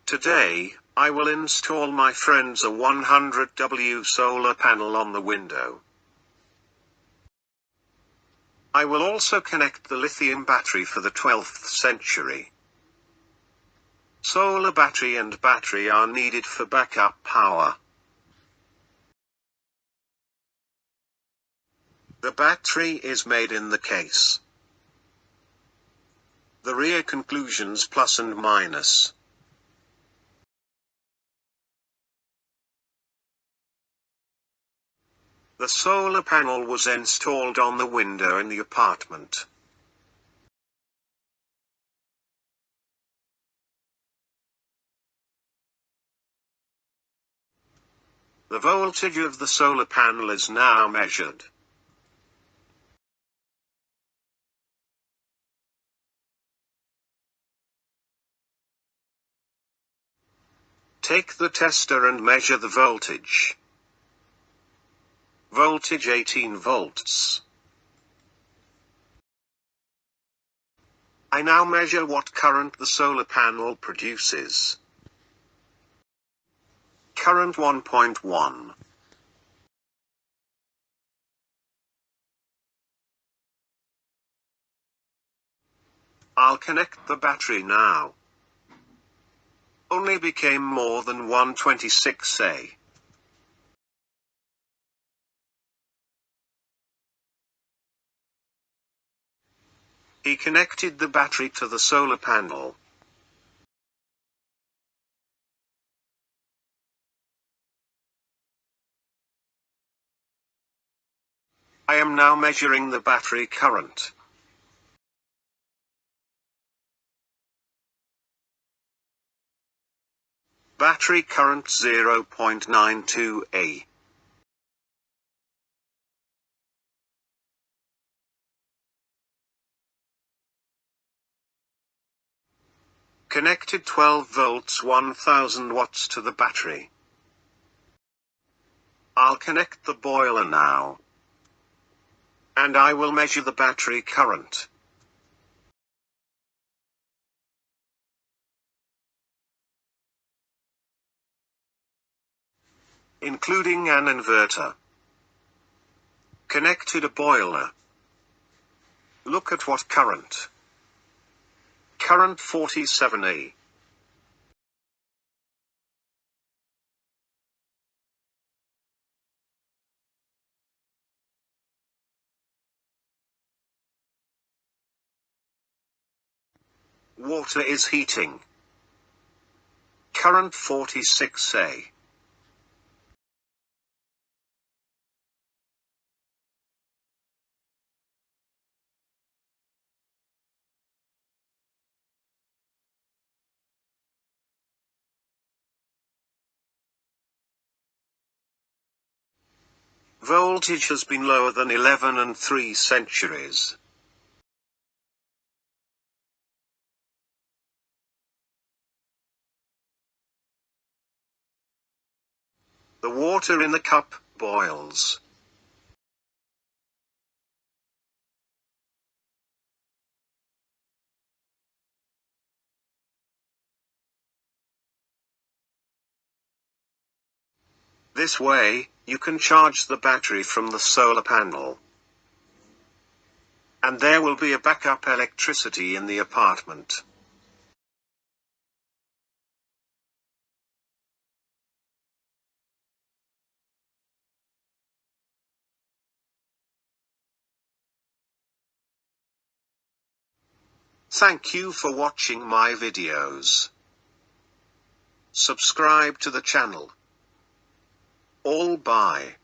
Today, I will install my friend's a 100W solar panel on the window. I will also connect the lithium battery for the 12th century. Solar battery and battery are needed for backup power. The battery is made in the case. The rear conclusions plus and minus. The solar panel was installed on the window in the apartment. The voltage of the solar panel is now measured. Take the tester and measure the voltage. Voltage 18 volts. I now measure what current the solar panel produces. Current 1.1. I'll connect the battery now. Only became more than 126A. He connected the battery to the solar panel. I am now measuring the battery current. Battery current 0.92A. Connected 12 volts 1000 watts to the battery. I'll connect the boiler now. And I will measure the battery current. Including an inverter. Connected a boiler. Look at what current. Current 47A. Water is heating. Current 46A. Voltage has been lower than 11 3 centuries. The water in the cup boils. This way, you can charge the battery from the solar panel. And there will be a backup electricity in the apartment. Thank you for watching my videos. Subscribe to the channel. All bye.